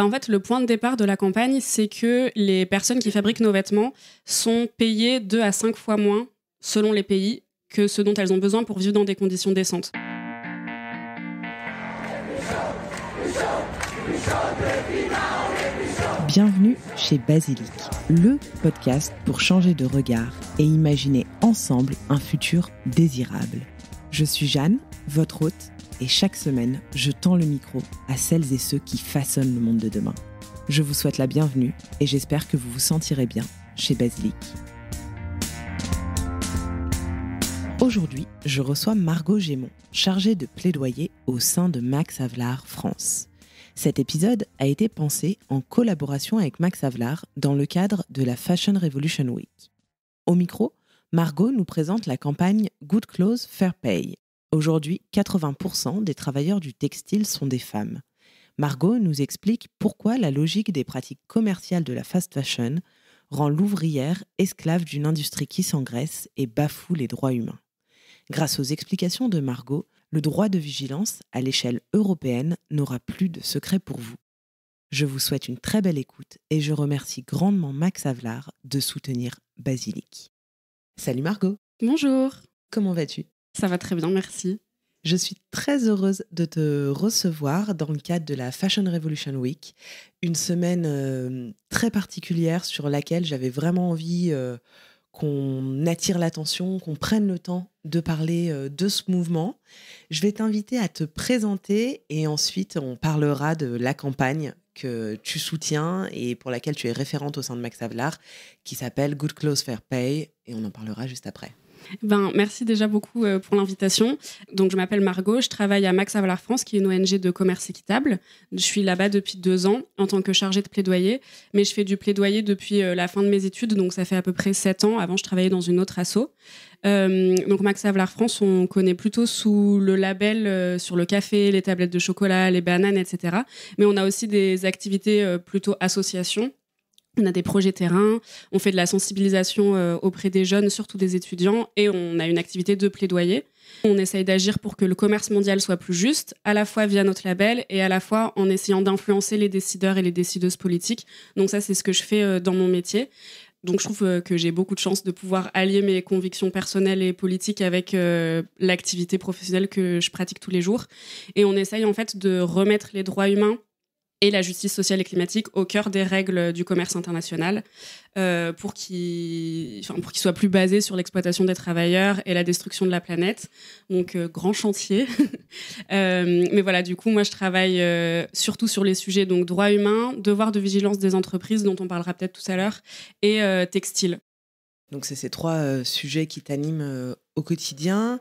En fait, le point de départ de la campagne, c'est que les personnes qui fabriquent nos vêtements sont payées 2 à 5 fois moins, selon les pays, que ce dont elles ont besoin pour vivre dans des conditions décentes. Bienvenue chez Basilic, le podcast pour changer de regard et imaginer ensemble un futur désirable. Je suis Jeanne, votre hôte, et chaque semaine, je tends le micro à celles et ceux qui façonnent le monde de demain. Je vous souhaite la bienvenue et j'espère que vous vous sentirez bien chez Basilic. Aujourd'hui, je reçois Margot Gémon, chargée de plaidoyer au sein de Max Havelaar France. Cet épisode a été pensé en collaboration avec Max Havelaar dans le cadre de la Fashion Revolution Week. Au micro, Margot nous présente la campagne Good Clothes Fair Pay. Aujourd'hui, 80% des travailleurs du textile sont des femmes. Margot nous explique pourquoi la logique des pratiques commerciales de la fast fashion rend l'ouvrière esclave d'une industrie qui s'engraisse et bafoue les droits humains. Grâce aux explications de Margot, le droit de vigilance à l'échelle européenne n'aura plus de secret pour vous. Je vous souhaite une très belle écoute et je remercie grandement Max Havelaar de soutenir Basilic. Salut Margot. Bonjour. Comment vas-tu ? Ça va très bien, merci. Je suis très heureuse de te recevoir dans le cadre de la Fashion Revolution Week, une semaine très particulière sur laquelle j'avais vraiment envie qu'on attire l'attention, qu'on prenne le temps de parler de ce mouvement. Je vais t'inviter à te présenter et ensuite on parlera de la campagne que tu soutiens et pour laquelle tu es référente au sein de Max Havelaar, qui s'appelle Good Clothes Fair Pay, et on en parlera juste après. Merci déjà beaucoup pour l'invitation. Donc, je m'appelle Margot, je travaille à Max Havelaar France, qui est une ONG de commerce équitable. Je suis là-bas depuis 2 ans en tant que chargée de plaidoyer, mais je fais du plaidoyer depuis la fin de mes études, donc ça fait à peu près 7 ans. Avant, je travaillais dans une autre asso. Donc, Max Havelaar France, on connaît plutôt sous le label sur le café, les tablettes de chocolat, les bananes, etc. Mais on a aussi des activités plutôt associations. On a des projets terrain, on fait de la sensibilisation auprès des jeunes, surtout des étudiants, et on a une activité de plaidoyer. On essaye d'agir pour que le commerce mondial soit plus juste, à la fois via notre label et à la fois en essayant d'influencer les décideurs et les décideuses politiques. Donc ça, c'est ce que je fais dans mon métier. Donc je trouve que j'ai beaucoup de chance de pouvoir allier mes convictions personnelles et politiques avec l'activité professionnelle que je pratique tous les jours. Et on essaye en fait de remettre les droits humains et la justice sociale et climatique au cœur des règles du commerce international pour qu'ils soient plus basés sur l'exploitation des travailleurs et la destruction de la planète. Donc, grand chantier. Mais voilà, du coup, moi, je travaille surtout sur les sujets donc droits humains, devoir de vigilance des entreprises, dont on parlera peut-être tout à l'heure, et textile. Donc, c'est ces 3 sujets qui t'animent au quotidien.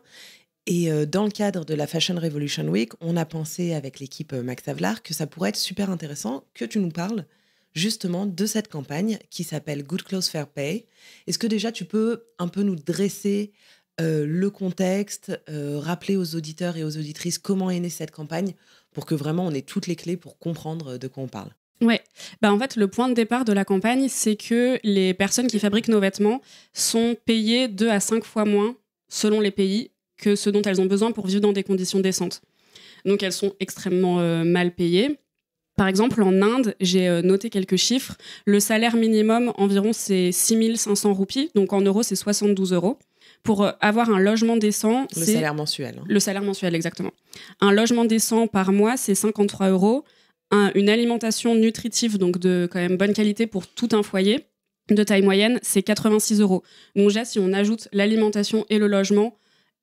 Et dans le cadre de la Fashion Revolution Week, on a pensé avec l'équipe Max Havelaar que ça pourrait être super intéressant que tu nous parles justement de cette campagne qui s'appelle Good Clothes Fair Pay. Est-ce que déjà tu peux un peu nous dresser le contexte, rappeler aux auditeurs et aux auditrices comment est née cette campagne pour que vraiment on ait toutes les clés pour comprendre de quoi on parle ? Ouais, en fait, le point de départ de la campagne, c'est que les personnes qui fabriquent nos vêtements sont payées 2 à 5 fois moins, selon les pays, que ce dont elles ont besoin pour vivre dans des conditions décentes. Donc, elles sont extrêmement mal payées. Par exemple, en Inde, j'ai noté quelques chiffres. Le salaire minimum, environ, c'est 6 500 roupies. Donc, en euros, c'est 72 €. Pour avoir un logement décent... Le salaire mensuel. Le salaire mensuel, exactement. Un logement décent par mois, c'est 53 €. Une alimentation nutritive, donc de quand même bonne qualité pour tout un foyer, de taille moyenne, c'est 86 €. Donc, déjà, si on ajoute l'alimentation et le logement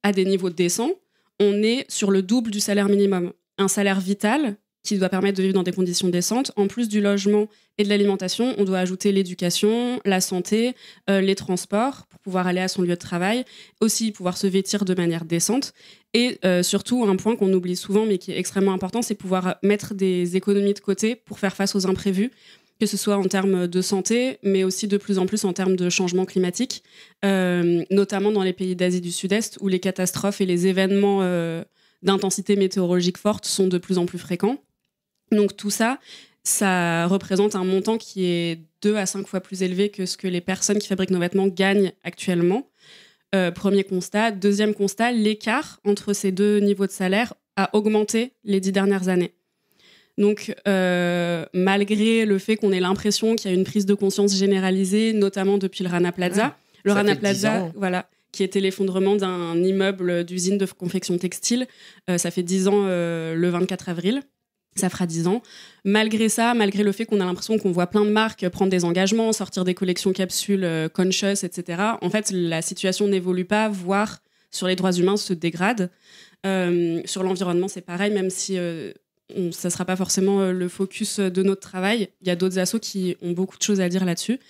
à des niveaux décents, on est sur le double du salaire minimum. Un salaire vital qui doit permettre de vivre dans des conditions décentes. En plus du logement et de l'alimentation, on doit ajouter l'éducation, la santé, les transports pour pouvoir aller à son lieu de travail, aussi pouvoir se vêtir de manière décente. Et surtout, un point qu'on oublie souvent mais qui est extrêmement important, c'est pouvoir mettre des économies de côté pour faire face aux imprévus, que ce soit en termes de santé, mais aussi de plus en plus en termes de changement climatique, notamment dans les pays d'Asie du Sud-Est, où les catastrophes et les événements d'intensité météorologique forte sont de plus en plus fréquents. Donc tout ça, ça représente un montant qui est 2 à 5 fois plus élevé que ce que les personnes qui fabriquent nos vêtements gagnent actuellement. Premier constat. Deuxième constat, l'écart entre ces 2 niveaux de salaire a augmenté les 10 dernières années. Donc, malgré le fait qu'on ait l'impression qu'il y a une prise de conscience généralisée, notamment depuis le Rana Plaza, Ouais, le ça Rana fait 10 Plaza, ans. voilà, qui était l'effondrement d'un immeuble d'usine de confection textile, ça fait 10 ans le 24 avril. Ça fera 10 ans. Malgré ça, malgré le fait qu'on a l'impression qu'on voit plein de marques prendre des engagements, sortir des collections capsules conscious, etc., en fait, la situation n'évolue pas, voire sur les droits humains se dégrade. Sur l'environnement, c'est pareil, même si ça ne sera pas forcément le focus de notre travail. Il y a d'autres assos qui ont beaucoup de choses à dire là-dessus.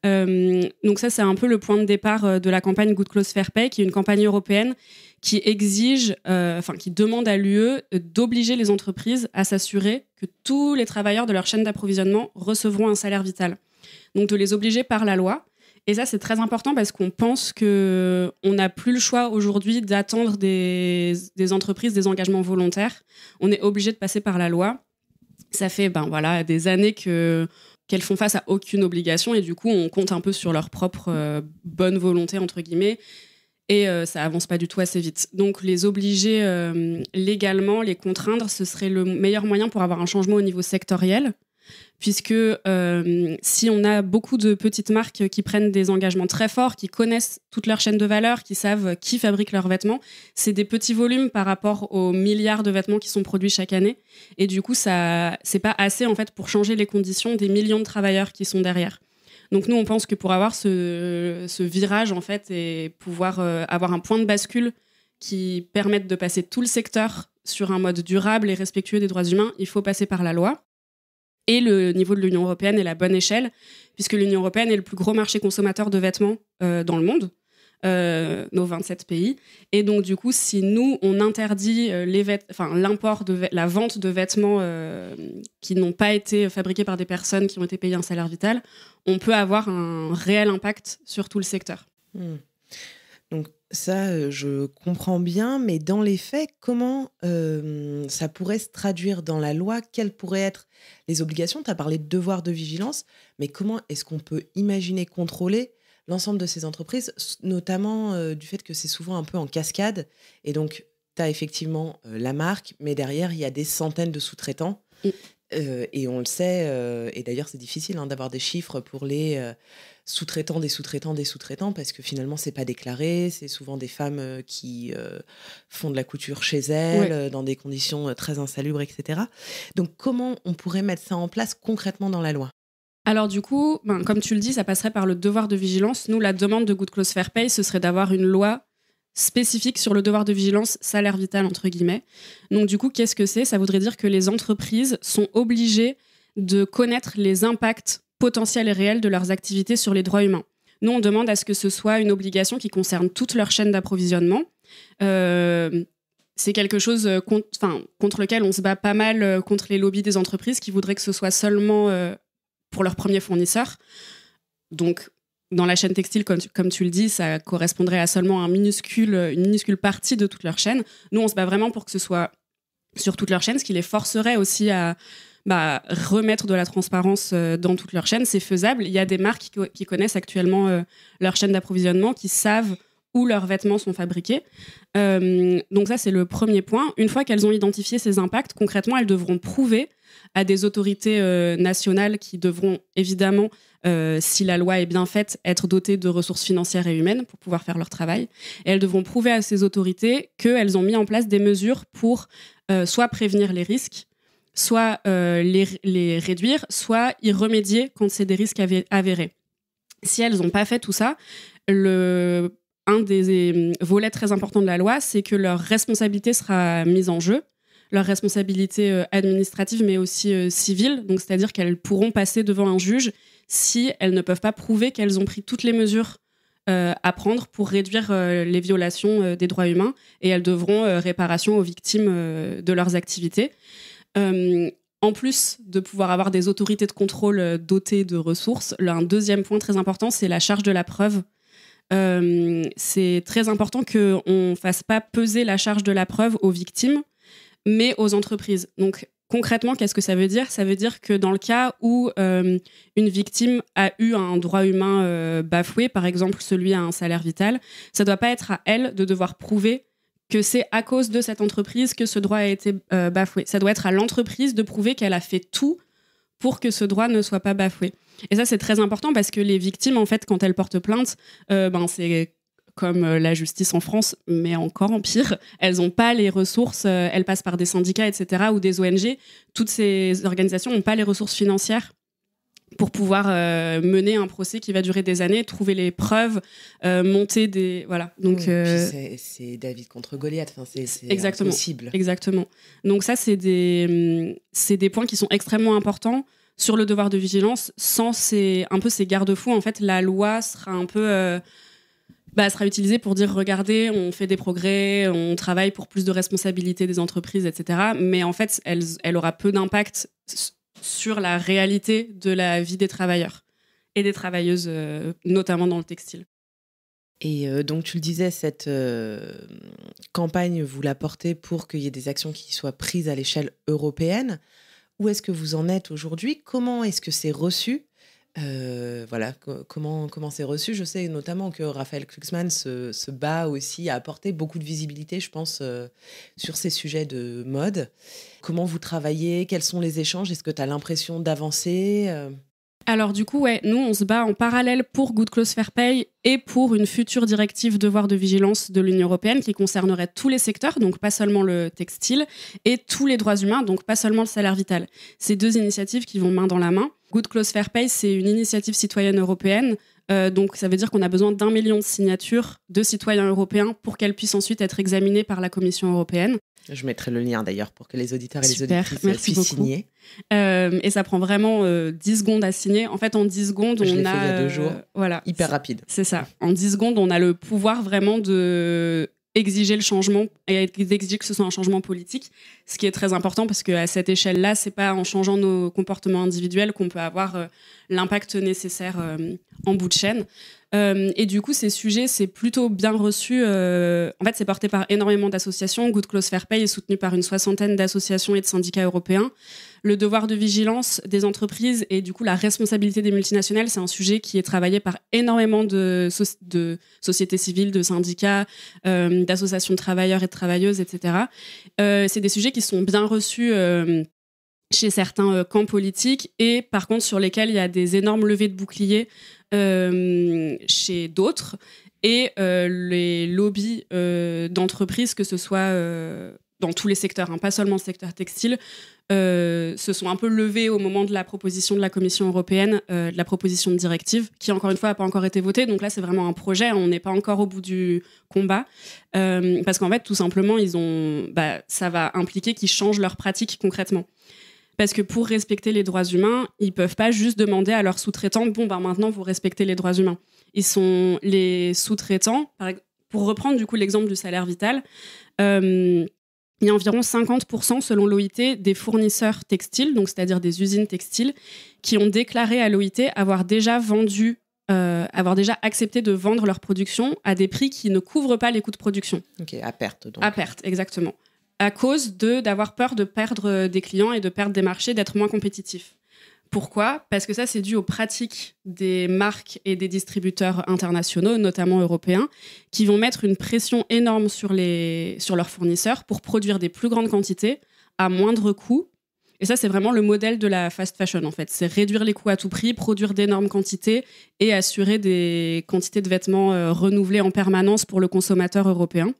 Donc ça, c'est un peu le point de départ de la campagne Good Clothes Fair Pay, qui est une campagne européenne qui exige, qui demande à l'UE d'obliger les entreprises à s'assurer que tous les travailleurs de leur chaîne d'approvisionnement recevront un salaire vital. Donc de les obliger par la loi. Et ça, c'est très important parce qu'on pense qu'on n'a plus le choix aujourd'hui d'attendre des entreprises des engagements volontaires. On est obligé de passer par la loi. Ça fait des années qu'elles font face à aucune obligation et du coup, on compte un peu sur leur propre bonne volonté, entre guillemets, et ça avance pas du tout assez vite. Donc, les obliger légalement, les contraindre, ce serait le meilleur moyen pour avoir un changement au niveau sectoriel, puisque si on a beaucoup de petites marques qui prennent des engagements très forts, qui connaissent toute leur chaîne de valeur, qui savent qui fabrique leurs vêtements, c'est des petits volumes par rapport aux milliards de vêtements qui sont produits chaque année. Et du coup, ça, c'est pas assez en fait pour changer les conditions des millions de travailleurs qui sont derrière. Donc nous, on pense que pour avoir ce virage en fait et pouvoir avoir un point de bascule qui permette de passer tout le secteur sur un mode durable et respectueux des droits humains, il faut passer par la loi. Et le niveau de l'Union européenne est la bonne échelle, puisque l'Union européenne est le plus gros marché consommateur de vêtements dans le monde, nos 27 pays. Et donc, du coup, si nous, on interdit la vente de vêtements qui n'ont pas été fabriqués par des personnes qui ont été payées un salaire vital, on peut avoir un réel impact sur tout le secteur. Donc ça, je comprends bien, mais dans les faits, comment ça pourrait se traduire dans la loi? Quelles pourraient être les obligations? Tu as parlé de devoir de vigilance, mais comment est-ce qu'on peut imaginer contrôler l'ensemble de ces entreprises, notamment du fait que c'est souvent un peu en cascade, et donc tu as effectivement la marque, mais derrière, il y a des centaines de sous-traitants. Et on le sait, et d'ailleurs c'est difficile d'avoir des chiffres pour les sous-traitants des sous-traitants des sous-traitants, parce que finalement c'est pas déclaré, c'est souvent des femmes qui font de la couture chez elles, dans des conditions très insalubres, etc. Donc comment on pourrait mettre ça en place concrètement dans la loi? Alors du coup, comme tu le dis, ça passerait par le devoir de vigilance. Nous, la demande de Good Clothes Fair Pay, ce serait d'avoir une loi spécifique sur le devoir de vigilance salaire vital, entre guillemets. Donc du coup, qu'est-ce que c'est? Ça voudrait dire que les entreprises sont obligées de connaître les impacts potentiels et réels de leurs activités sur les droits humains. Nous, on demande à ce que ce soit une obligation qui concerne toute leur chaîne d'approvisionnement. C'est quelque chose contre lequel on se bat pas mal contre les lobbies des entreprises qui voudraient que ce soit seulement pour leurs premiers fournisseurs. Donc, dans la chaîne textile, comme tu le dis, ça correspondrait à seulement une minuscule partie de toute leur chaîne. Nous, on se bat vraiment pour que ce soit sur toute leur chaîne, ce qui les forcerait aussi à remettre de la transparence dans toute leur chaîne. C'est faisable. Il y a des marques qui connaissent actuellement leur chaîne d'approvisionnement, qui savent où leurs vêtements sont fabriqués. Donc ça, c'est le premier point. Une fois qu'elles ont identifié ces impacts, concrètement, elles devront prouver à des autorités nationales qui devront évidemment, si la loi est bien faite, être dotées de ressources financières et humaines pour pouvoir faire leur travail. Et elles devront prouver à ces autorités qu'elles ont mis en place des mesures pour soit prévenir les risques, soit les réduire, soit y remédier quand c'est des risques avérés. Si elles n'ont pas fait tout ça, un des volets très importants de la loi, c'est que leur responsabilité sera mise en jeu, leur responsabilité administrative, mais aussi civile. Donc, c'est-à-dire qu'elles pourront passer devant un juge si elles ne peuvent pas prouver qu'elles ont pris toutes les mesures à prendre pour réduire les violations des droits humains, et elles devront réparation aux victimes de leurs activités. En plus de pouvoir avoir des autorités de contrôle dotées de ressources, un deuxième point très important, c'est la charge de la preuve. C'est très important qu'on ne fasse pas peser la charge de la preuve aux victimes, mais aux entreprises. Donc, concrètement, qu'est-ce que ça veut dire? Ça veut dire que dans le cas où une victime a eu un droit humain bafoué, par exemple celui à un salaire vital, ça ne doit pas être à elle de devoir prouver que c'est à cause de cette entreprise que ce droit a été bafoué. Ça doit être à l'entreprise de prouver qu'elle a fait tout pour que ce droit ne soit pas bafoué. Et ça, c'est très important parce que les victimes, en fait, quand elles portent plainte, c'est comme la justice en France, mais encore en pire. Elles n'ont pas les ressources, elles passent par des syndicats, etc., ou des ONG. Toutes ces organisations n'ont pas les ressources financières pour pouvoir mener un procès qui va durer des années, trouver les preuves, monter des... Voilà. Donc, c'est David contre Goliath, enfin, c'est impossible. Exactement. Donc ça, c'est des points qui sont extrêmement importants sur le devoir de vigilance. Sans ces garde-fous, en fait, la loi sera un peu... sera utilisée pour dire, regardez, on fait des progrès, on travaille pour plus de responsabilité des entreprises, etc. Mais en fait, elle aura peu d'impact sur la réalité de la vie des travailleurs et des travailleuses, notamment dans le textile. Et donc, tu le disais, cette campagne, vous la portez pour qu'il y ait des actions qui soient prises à l'échelle européenne. Où est-ce que vous en êtes aujourd'hui ? Comment est-ce que c'est reçu ? Comment c'est reçu ? Je sais notamment que Raphaël Glucksmann se bat aussi à apporter beaucoup de visibilité, je pense, sur ces sujets de mode. Comment vous travaillez ? Quels sont les échanges ? Est-ce que tu as l'impression d'avancer ? Alors du coup, nous, on se bat en parallèle pour Good Clothes Fair Pay et pour une future directive devoir de vigilance de l'Union européenne qui concernerait tous les secteurs, donc pas seulement le textile, et tous les droits humains, donc pas seulement le salaire vital. Ces deux initiatives qui vont main dans la main. Good Clothes Fair Pay, c'est une initiative citoyenne européenne, donc ça veut dire qu'on a besoin d'1 million de signatures de citoyens européens pour qu'elles puissent ensuite être examinées par la Commission européenne. Je mettrai le lien d'ailleurs pour que les auditeurs et les auditrices puissent signer. Et ça prend vraiment 10 secondes à signer. En fait, en 10 secondes, je on l'ai a... fait il y a 2 jours. Voilà. Hyper rapide. C'est ça. En 10 secondes, on a le pouvoir vraiment de exiger le changement et d'exiger que ce soit un changement politique, ce qui est très important parce qu'à cette échelle-là, c'est pas en changeant nos comportements individuels qu'on peut avoir l'impact nécessaire en bout de chaîne. Et du coup, ces sujets, c'est plutôt bien reçu. En fait, c'est porté par énormément d'associations. Good Clothes Fair Pay est soutenu par une 60aine d'associations et de syndicats européens. Le devoir de vigilance des entreprises et du coup la responsabilité des multinationales, c'est un sujet qui est travaillé par énormément de sociétés civiles, de syndicats, d'associations de travailleurs et de travailleuses, etc. C'est des sujets qui sont bien reçus chez certains camps politiques et par contre sur lesquels il y a des énormes levées de boucliers chez d'autres. Et les lobbies d'entreprises, que ce soit dans tous les secteurs, pas seulement le secteur textile, se sont un peu levés au moment de la proposition de la Commission européenne, de la proposition de directive, qui encore une fois n'a pas encore été votée. Donc là, c'est vraiment un projet, on n'est pas encore au bout du combat, parce qu'en fait, tout simplement, ça va impliquer qu'ils changent leurs pratiques concrètement. Parce que pour respecter les droits humains, ils ne peuvent pas juste demander à leurs sous-traitants « maintenant, vous respectez les droits humains ». Ils sont les sous-traitants, pour reprendre du coup l'exemple du salaire vital, il y a environ 50% selon l'OIT des fournisseurs textiles, donc c'est-à-dire des usines textiles, qui ont déclaré à l'OIT avoir déjà accepté de vendre leur production à des prix qui ne couvrent pas les coûts de production. Ok, à perte donc. À perte, exactement. À cause d'avoir peur de perdre des clients et de perdre des marchés, d'être moins compétitifs. Pourquoi ? Parce que ça, c'est dû aux pratiques des marques et des distributeurs internationaux, notamment européens, qui vont mettre une pression énorme sur leurs fournisseurs pour produire des plus grandes quantités à moindre coût. Et ça, c'est vraiment le modèle de la fast fashion, en fait. C'est réduire les coûts à tout prix, produire d'énormes quantités et assurer des quantités de vêtements renouvelées en permanence pour le consommateur européen.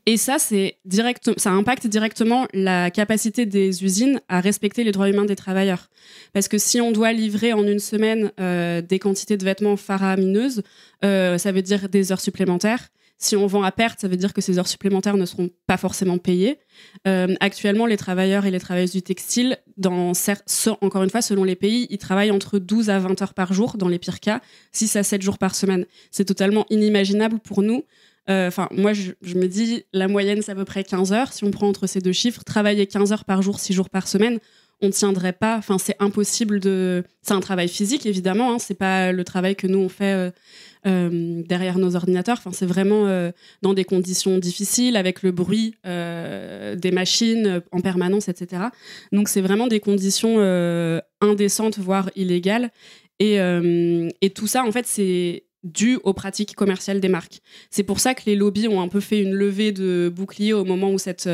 Et ça, ça impacte directement la capacité des usines à respecter les droits humains des travailleurs. Parce que si on doit livrer en une semaine des quantités de vêtements faramineuses, ça veut dire des heures supplémentaires. Si on vend à perte, ça veut dire que ces heures supplémentaires ne seront pas forcément payées. Actuellement, les travailleurs et les travailleuses du textile, encore une fois, selon les pays, ils travaillent entre 12 à 20 heures par jour, dans les pires cas, 6 à 7 jours par semaine. C'est totalement inimaginable pour nous. Moi, je me dis, la moyenne, c'est à peu près 15 heures. Si on prend entre ces deux chiffres, travailler 15 heures par jour, 6 jours par semaine, on ne tiendrait pas. Enfin, c'est impossible C'est un travail physique, évidemment. C'est pas le travail que nous, on fait derrière nos ordinateurs. Enfin, c'est vraiment dans des conditions difficiles, avec le bruit des machines en permanence, etc. Donc, c'est vraiment des conditions indécentes, voire illégales. Et tout ça, en fait, c'est dû aux pratiques commerciales des marques. C'est pour ça que les lobbies ont un peu fait une levée de bouclier au moment où cette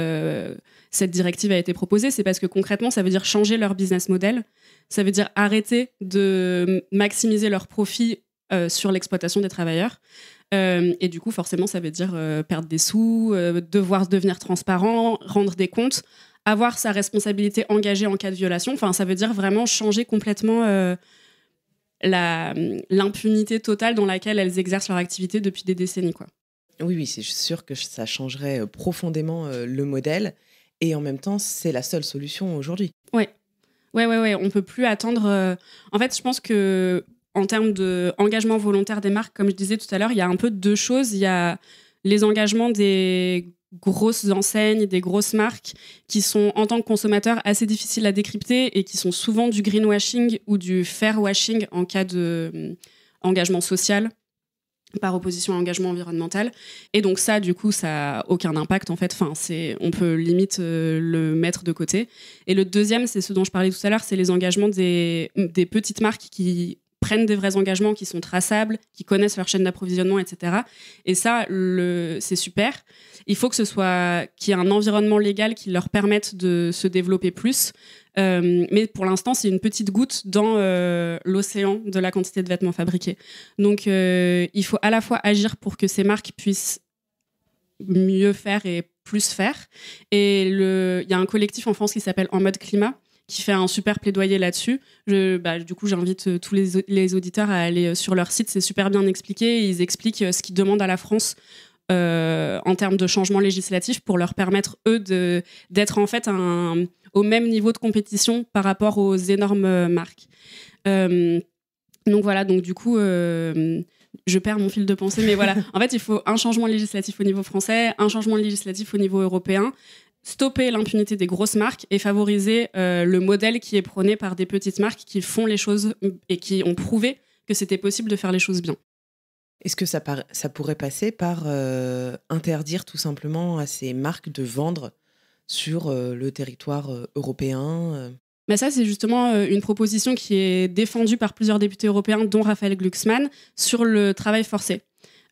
directive a été proposée. C'est parce que concrètement, ça veut dire changer leur business model. Ça veut dire arrêter de maximiser leurs profits sur l'exploitation des travailleurs. Et du coup, forcément, ça veut dire perdre des sous, devoir devenir transparent, rendre des comptes, avoir sa responsabilité engagée en cas de violation. Enfin, ça veut dire vraiment changer complètement l'impunité totale dans laquelle elles exercent leur activité depuis des décennies, quoi. Oui, c'est sûr que ça changerait profondément le modèle. Et en même temps, c'est la seule solution aujourd'hui. Ouais. On peut plus attendre. En fait, je pense que en termes d'engagement volontaire des marques, comme je disais tout à l'heure, il y a un peu deux choses. Il y a les engagements des grosses enseignes, des grosses marques qui sont, en tant que consommateurs, assez difficiles à décrypter et qui sont souvent du greenwashing ou du fairwashing en cas d'engagement social par opposition à engagement environnemental. Et donc ça, du coup, ça n'a aucun impact, en fait. Enfin, on peut limite le mettre de côté. Et le deuxième, c'est ce dont je parlais tout à l'heure, c'est les engagements des petites marques qui prennent des vrais engagements, qui sont traçables, qui connaissent leur chaîne d'approvisionnement, etc. Et ça, c'est super. Il faut qu'il y ait un environnement légal qui leur permette de se développer plus. Mais pour l'instant, c'est une petite goutte dans l'océan de la quantité de vêtements fabriqués. Donc, il faut à la fois agir pour que ces marques puissent mieux faire et plus faire. Et il y a un collectif en France qui s'appelle En Mode Climat, qui fait un super plaidoyer là-dessus. Du coup, j'invite tous les auditeurs à aller sur leur site. C'est super bien expliqué. Ils expliquent ce qu'ils demandent à la France en termes de changement législatif pour leur permettre, eux, d'être en fait au même niveau de compétition par rapport aux énormes marques. Donc voilà, du coup, je perds mon fil de pensée, mais voilà. En fait, il faut un changement législatif au niveau français, un changement législatif au niveau européen, stopper l'impunité des grosses marques et favoriser le modèle qui est prôné par des petites marques qui font les choses et qui ont prouvé que c'était possible de faire les choses bien. Est-ce que ça pourrait passer par interdire tout simplement à ces marques de vendre sur le territoire européen Mais ça, c'est justement une proposition qui est défendue par plusieurs députés européens, dont Raphaël Glucksmann, sur le travail forcé.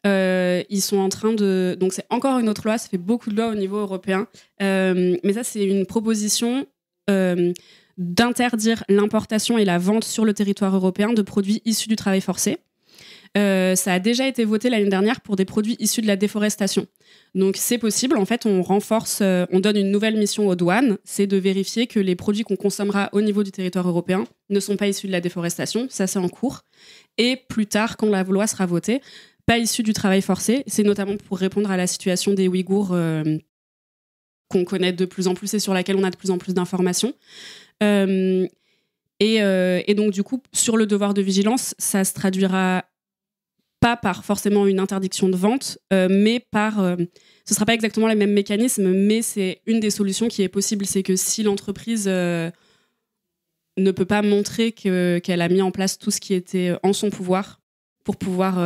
Ils sont en train de... Donc c'est encore une autre loi, ça fait beaucoup de lois au niveau européen. Mais ça, c'est une proposition d'interdire l'importation et la vente sur le territoire européen de produits issus du travail forcé. Ça a déjà été voté l'année dernière pour des produits issus de la déforestation. Donc c'est possible, en fait, on donne une nouvelle mission aux douanes, c'est de vérifier que les produits qu'on consommera au niveau du territoire européen ne sont pas issus de la déforestation, ça c'est en cours. Et plus tard, quand la loi sera votée, pas issus du travail forcé, c'est notamment pour répondre à la situation des Ouïghours qu'on connaît de plus en plus et sur laquelle on a de plus en plus d'informations. Et donc du coup, sur le devoir de vigilance, ça se traduira pas par forcément une interdiction de vente, mais ce sera pas exactement les mêmes mécanismes, mais c'est une des solutions qui est possible. C'est que si l'entreprise ne peut pas montrer qu'elle a mis en place tout ce qui était en son pouvoir pour pouvoir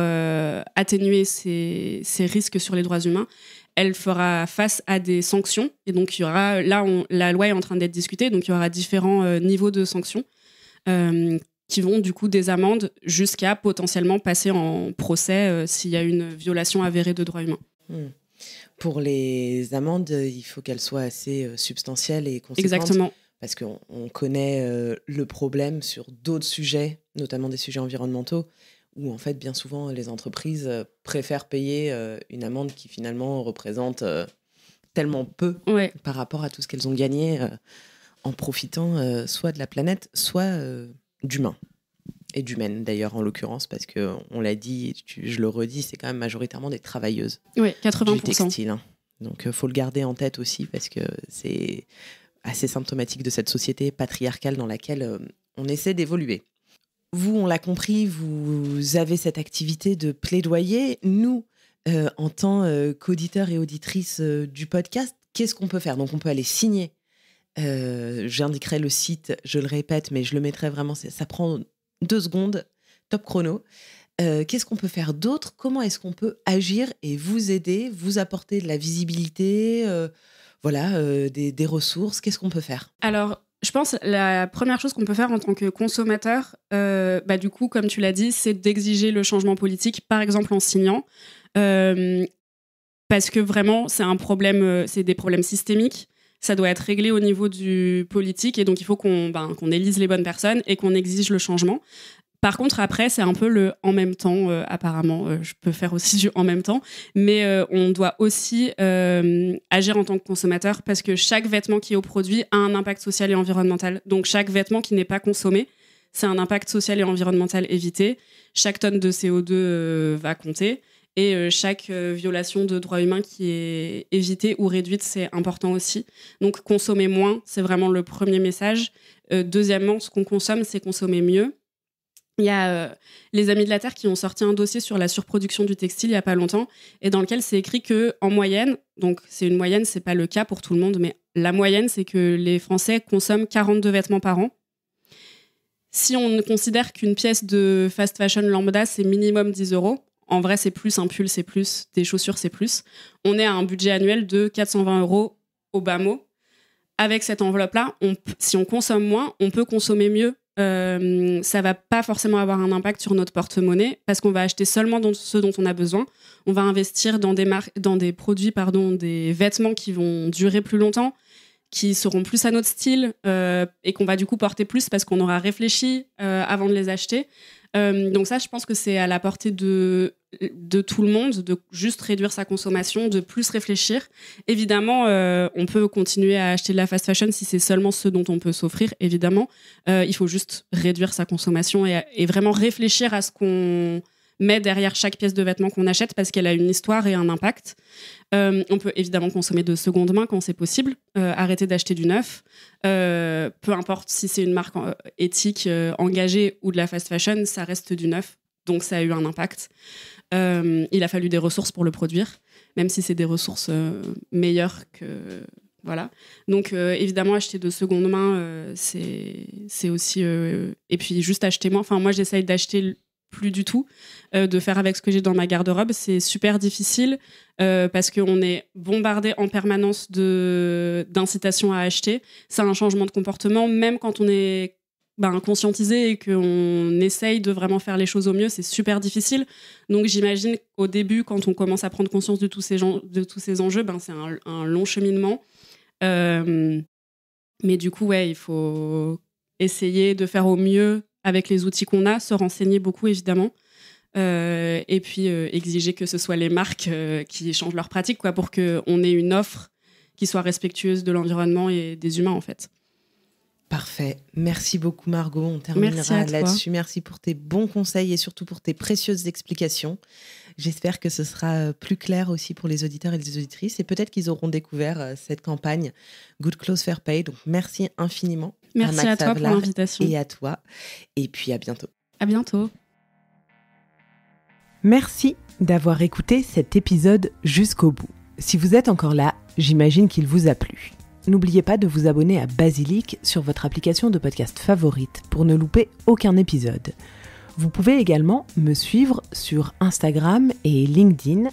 atténuer ces risques sur les droits humains, elle fera face à des sanctions. Et donc, il y aura, la loi est en train d'être discutée, donc il y aura différents niveaux de sanctions qui vont du coup des amendes jusqu'à potentiellement passer en procès s'il y a une violation avérée de droits humains. Pour les amendes, il faut qu'elles soient assez substantielles et conséquentes. Exactement. Parce qu'on connaît le problème sur d'autres sujets, notamment des sujets environnementaux, où en fait, bien souvent, les entreprises préfèrent payer une amende qui finalement représente tellement peu par rapport à tout ce qu'elles ont gagné en profitant soit de la planète, soit d'humains. Et d'humaines d'ailleurs en l'occurrence, parce qu'on l'a dit, je le redis, c'est quand même majoritairement des travailleuses 80%. Du textile. Hein. Donc il faut le garder en tête aussi, parce que c'est assez symptomatique de cette société patriarcale dans laquelle on essaie d'évoluer. Vous, on l'a compris, vous avez cette activité de plaidoyer. Nous, en tant qu'auditeurs et auditrices du podcast, qu'est-ce qu'on peut faire ? Donc on peut aller signer. J'indiquerai le site, je le répète, mais je le mettrai vraiment, ça prend 2 secondes, top chrono. Qu'est-ce qu'on peut faire d'autre ? Comment est-ce qu'on peut agir et vous aider, vous apporter de la visibilité, des ressources ? Qu'est-ce qu'on peut faire ? Alors, Je pense que la première chose qu'on peut faire en tant que consommateur, du coup, comme tu l'as dit, c'est d'exiger le changement politique, par exemple en signant. Parce que vraiment, c'est un problème, c'est des problèmes systémiques. Ça doit être réglé au niveau du politique et donc il faut qu'on élise les bonnes personnes et qu'on exige le changement. Par contre, après, c'est un peu le en même temps, apparemment. Je peux faire aussi du en même temps. Mais on doit aussi agir en tant que consommateur parce que chaque vêtement qui est au produit a un impact social et environnemental. Donc, chaque vêtement qui n'est pas consommé, c'est un impact social et environnemental évité. Chaque tonne de CO2 va compter. Et chaque violation de droits humains qui est évitée ou réduite, c'est important aussi. Donc, consommer moins, c'est vraiment le premier message. Deuxièmement, ce qu'on consomme, c'est consommer mieux. Il y a les Amis de la Terre qui ont sorti un dossier sur la surproduction du textile il n'y a pas longtemps et dans lequel c'est écrit qu'en moyenne, donc c'est une moyenne, c'est pas le cas pour tout le monde, mais la moyenne, c'est que les Français consomment 42 vêtements par an. Si on considère qu'une pièce de fast fashion lambda, c'est minimum 10 €, en vrai, c'est plus, un pull, c'est plus, des chaussures, c'est plus, on est à un budget annuel de 420 € au bas mot. Avec cette enveloppe-là, si on consomme moins, on peut consommer mieux. Ça va pas forcément avoir un impact sur notre porte-monnaie parce qu'on va acheter seulement ce dont on a besoin. On va investir dans des produits, des vêtements qui vont durer plus longtemps, qui seront plus à notre style et qu'on va du coup porter plus parce qu'on aura réfléchi avant de les acheter. Donc ça, je pense que c'est à la portée de tout le monde, de juste réduire sa consommation, de plus réfléchir. Évidemment, on peut continuer à acheter de la fast fashion si c'est seulement ce dont on peut s'offrir, évidemment. Il faut juste réduire sa consommation et vraiment réfléchir à ce qu'on met derrière chaque pièce de vêtement qu'on achète parce qu'elle a une histoire et un impact. On peut évidemment consommer de seconde main quand c'est possible, arrêter d'acheter du neuf, peu importe si c'est une marque éthique, engagée ou de la fast fashion, ça reste du neuf, donc ça a eu un impact. Il a fallu des ressources pour le produire, même si c'est des ressources meilleures que... Voilà. Donc, évidemment, acheter de seconde main, c'est aussi... Et puis, juste acheter moins. Enfin, moi, j'essaye d'acheter plus du tout, de faire avec ce que j'ai dans ma garde-robe. C'est super difficile parce qu'on est bombardé en permanence d'incitations à acheter. C'est un changement de comportement, même quand on est conscientisé et qu'on essaye de vraiment faire les choses au mieux, c'est super difficile. Donc j'imagine qu'au début, quand on commence à prendre conscience de tous ces enjeux, c'est un long cheminement. Mais du coup, ouais, il faut essayer de faire au mieux avec les outils qu'on a, se renseigner beaucoup évidemment, et puis exiger que ce soit les marques qui changent leurs pratiques, quoi, pour qu'on ait une offre qui soit respectueuse de l'environnement et des humains en fait. Parfait. Merci beaucoup Margot. On terminera là-dessus. Merci pour tes bons conseils et surtout pour tes précieuses explications. J'espère que ce sera plus clair aussi pour les auditeurs et les auditrices et peut-être qu'ils auront découvert cette campagne Good Clothes Fair Pay. Donc merci infiniment. Merci à toi pour l'invitation. Et à toi. Et puis à bientôt. À bientôt. Merci d'avoir écouté cet épisode jusqu'au bout. Si vous êtes encore là, j'imagine qu'il vous a plu. N'oubliez pas de vous abonner à Basilic sur votre application de podcast favorite pour ne louper aucun épisode. Vous pouvez également me suivre sur Instagram et LinkedIn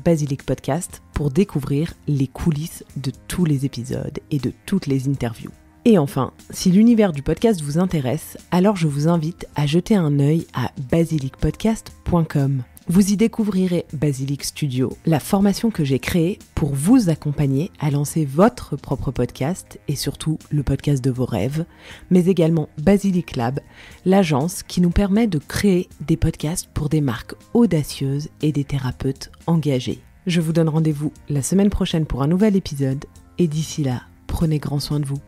@basilicpodcast pour découvrir les coulisses de tous les épisodes et de toutes les interviews. Et enfin, si l'univers du podcast vous intéresse, alors je vous invite à jeter un œil à basilicpodcast.com. Vous y découvrirez Basilic Studio, la formation que j'ai créée pour vous accompagner à lancer votre propre podcast et surtout le podcast de vos rêves, mais également Basilic Lab, l'agence qui nous permet de créer des podcasts pour des marques audacieuses et des thérapeutes engagés. Je vous donne rendez-vous la semaine prochaine pour un nouvel épisode et d'ici là, prenez grand soin de vous.